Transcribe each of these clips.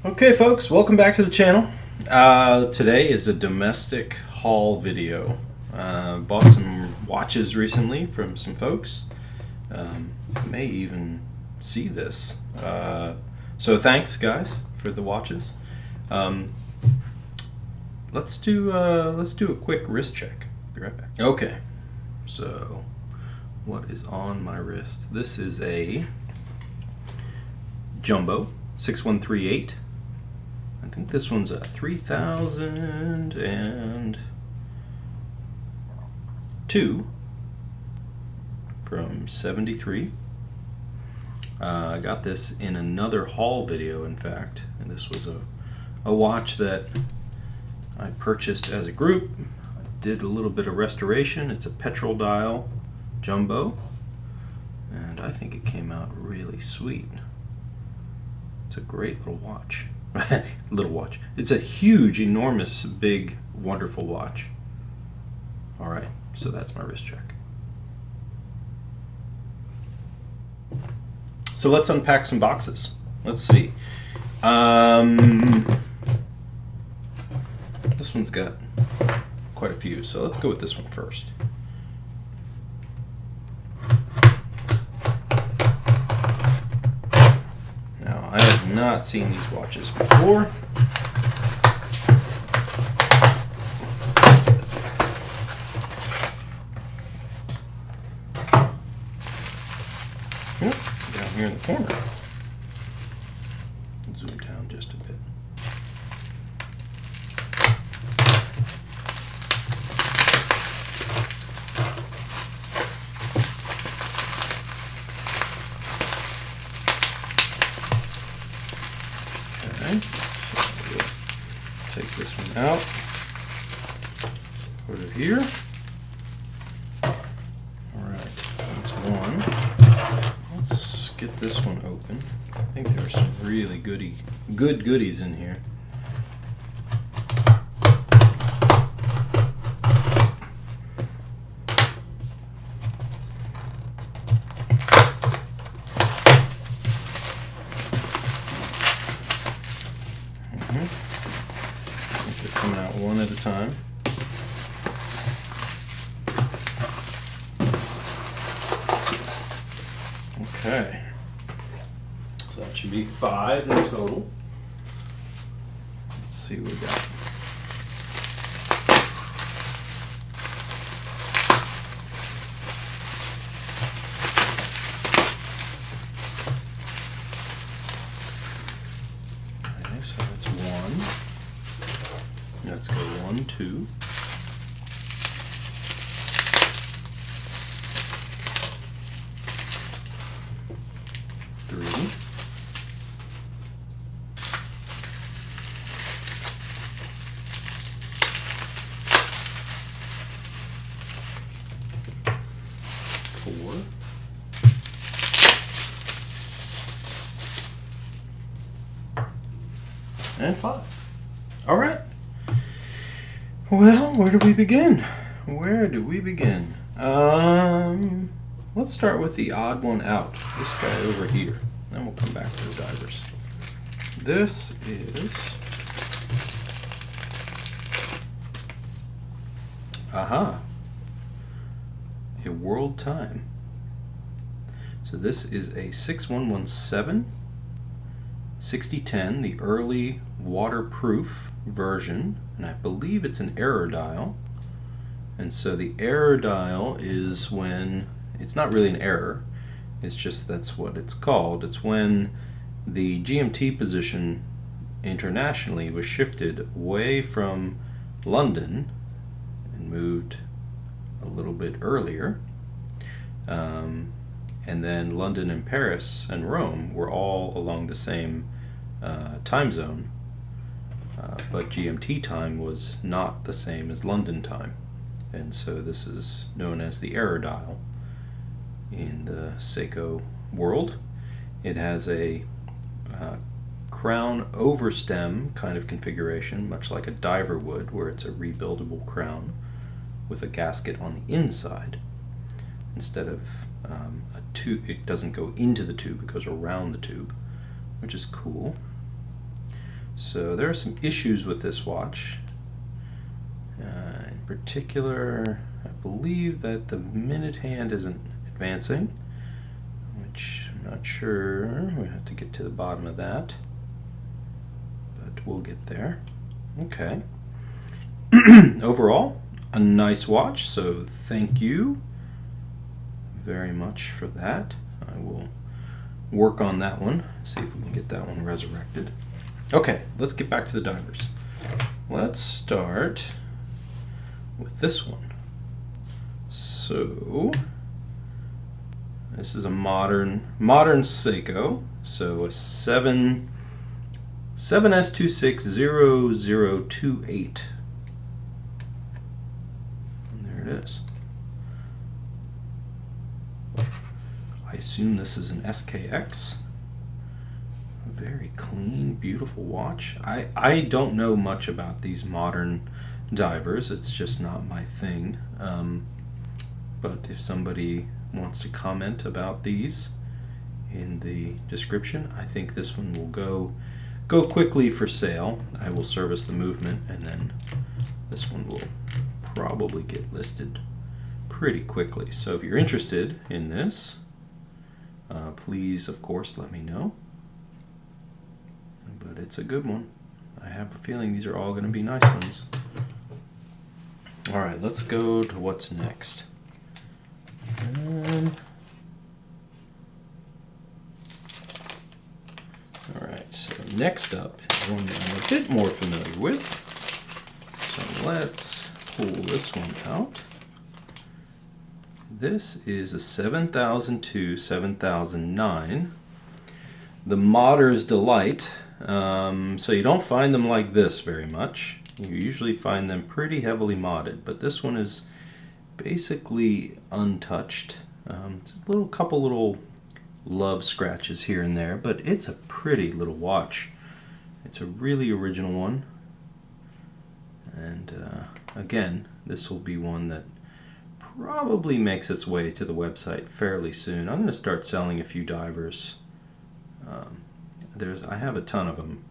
Okay folks, welcome back to the channel. Today is a domestic haul video. Bought some watches recently from some folks. You may even see this. So thanks guys for the watches. Let's do a quick wrist check. Be right back. Okay, so what is on my wrist? This is a Jumbo 6138. I think this one's a 3002 from 73. I got this in another haul video, in fact, and this was a watch that I purchased as a group. I did a little bit of restoration. It's a petrol dial Jumbo, and I think it came out really sweet. It's a great little watch. Little watch. It's a huge, enormous, big, wonderful watch. Alright, so that's my wrist check. So let's unpack some boxes. Let's see. This one's got quite a few, so let's go with this one first. I have not seen these watches before. Down here in the corner. Zoom down just a bit. Take this one out, put it here. Alright, that's one. Let's get this one open. I think there are some really good goodies in here. They're coming out one at a time. Okay. So that should be 5 in total. Let's see what we got. Okay, so that's 1. Let's go 1, 2. 3. 4. And 5. All right. Well, where do we begin? Let's start with the odd one out. This guy over here. Then we'll come back to the divers. This is... a world time. So this is a 6117 6010, the early waterproof version, and I believe it's an error dial. And so the error dial is when, it's not really an error, it's just that's what it's called. It's when the GMT position internationally was shifted away from London and moved a little bit earlier. And then London and Paris and Rome were all along the same time zone, but GMT time was not the same as London time, and so this is known as the error dial in the Seiko world. It has a crown over stem kind of configuration, much like a diver would, where it's a rebuildable crown with a gasket on the inside instead of a tube. It doesn't go into the tube, it goes around the tube, which is cool. So there are some issues with this watch. In particular, I believe that the minute hand isn't advancing, which I'm not sure. We have to get to the bottom of that, but we'll get there. Okay. Overall, a nice watch, so thank you very much for that. I will work on that one, see if we can get that one resurrected. Okay, let's get back to the divers. Let's start with this one. So this is a modern Seiko, so a 7S260028. And there it is. I assume this is an SKX. Very clean, beautiful watch. I don't know much about these modern divers. It's just not my thing. But if somebody wants to comment about these in the description, I think this one will go quickly for sale. I will service the movement, and then this one will probably get listed pretty quickly. So if you're interested in this, please, of course, let me know. But it's a good one. I have a feeling these are all going to be nice ones. All right, let's go to what's next. All right, so next up is one that I'm a bit more familiar with. So let's pull this one out. This is a 7002-7009. The Modder's Delight. So you don't find them like this very much. You usually find them pretty heavily modded, but this one is basically untouched. Just a couple little love scratches here and there, but it's a pretty little watch. It's a really original one, and again, this will be one that probably makes its way to the website fairly soon. I'm going to start selling a few divers. I have a ton of them,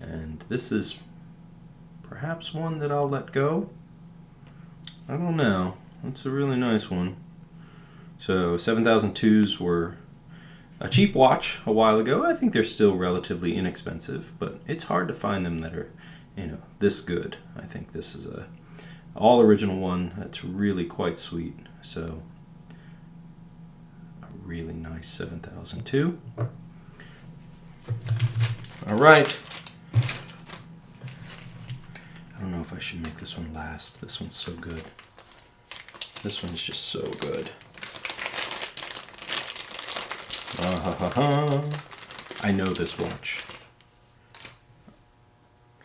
and this is perhaps one that I'll let go. I don't know. It's a really nice one. So 7002s were a cheap watch a while ago. I think they're still relatively inexpensive, but it's hard to find them that are, this good. I think this is a all original one that's really quite sweet. So a really nice 7002. All right. I don't know if I should make this one last. This one's so good. This one's just so good. I know this watch.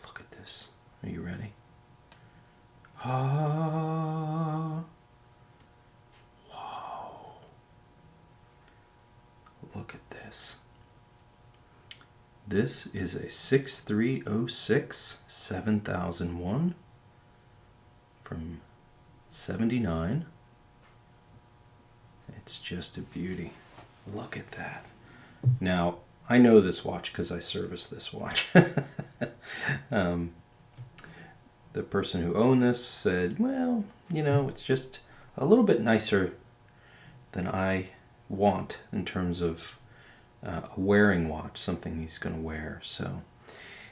Look at this. Are you ready? Whoa. Look at this. This is a 6306 7001 from 79. It's just a beauty. Look at that. Now, I know this watch because I service this watch. The person who owned this said, well, it's just a little bit nicer than I want in terms of a wearing watch, something he's going to wear. So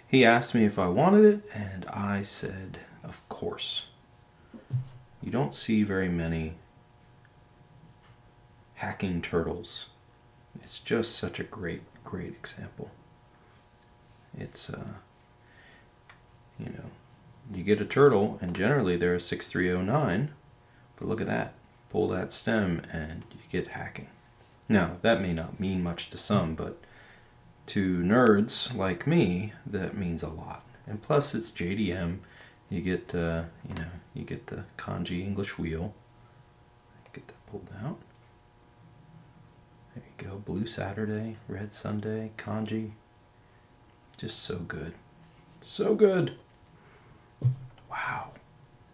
he asked me if I wanted it, and I said, of course. You don't see very many hacking turtles. It's just such a great example. It's you get a turtle, and generally they're a 6309, but look at that. Pull that stem and you get hacking. Now, that may not mean much to some, but to nerds like me, that means a lot. And plus, it's JDM. You get, you get the kanji English wheel. Get that pulled out. There you go. Blue Saturday, Red Sunday, kanji. Just so good. So good. Wow.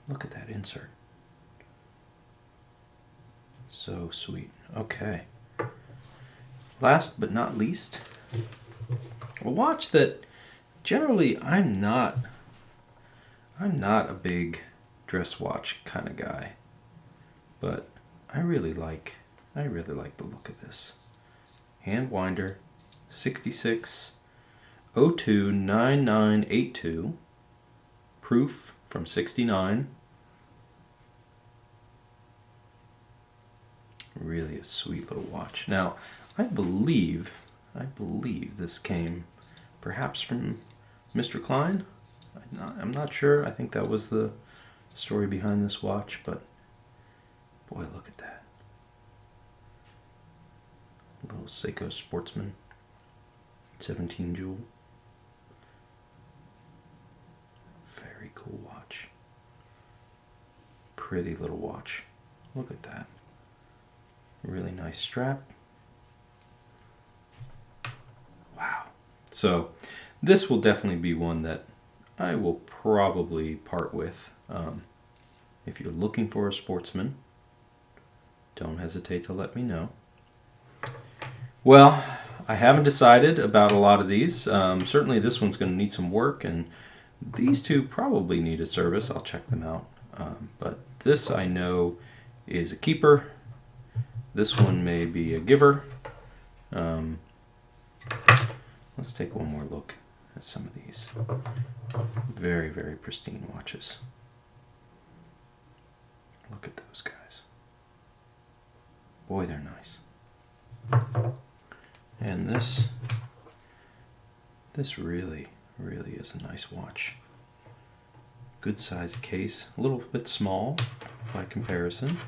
Look at that insert. So sweet. Okay. Last but not least, a watch that generally I'm not a big dress watch kind of guy, but I really like the look of this. Hand winder, 66 02 9982, proof from 69. Really a sweet little watch. Now, I believe this came perhaps from Mr. Klein. I'm not sure. I think that was the story behind this watch, but boy, look at that. Little Seiko Sportsman, 17 jewel. Very cool watch. Pretty little watch. Look at that. Really nice strap. Wow. So this will definitely be one that I will probably part with. If you're looking for a sportsman, don't hesitate to let me know. Well, I haven't decided about a lot of these. Certainly this one's going to need some work, and these two probably need a service. I'll check them out. But this I know is a keeper. This one may be a giver. Let's take one more look at some of these. Very, very pristine watches. Look at those guys. Boy, they're nice. And this really, really is a nice watch. Good sized case. A little bit small by comparison,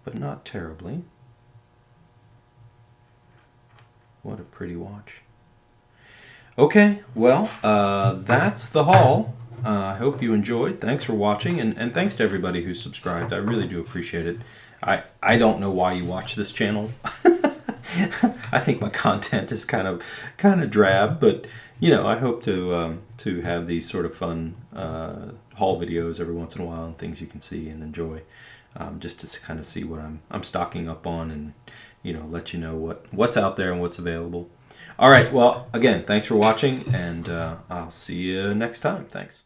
but not terribly. What a pretty watch. Okay, well, that's the haul. I hope you enjoyed. Thanks for watching, and thanks to everybody who subscribed. I really do appreciate it. I don't know why you watch this channel. I think my content is kind of drab, but you know, I hope to have these sort of fun haul videos every once in a while, and things you can see and enjoy, just to kind of see what I'm stocking up on, and you know, let you know what's out there and what's available. All right, well, again, thanks for watching, and I'll see you next time. Thanks.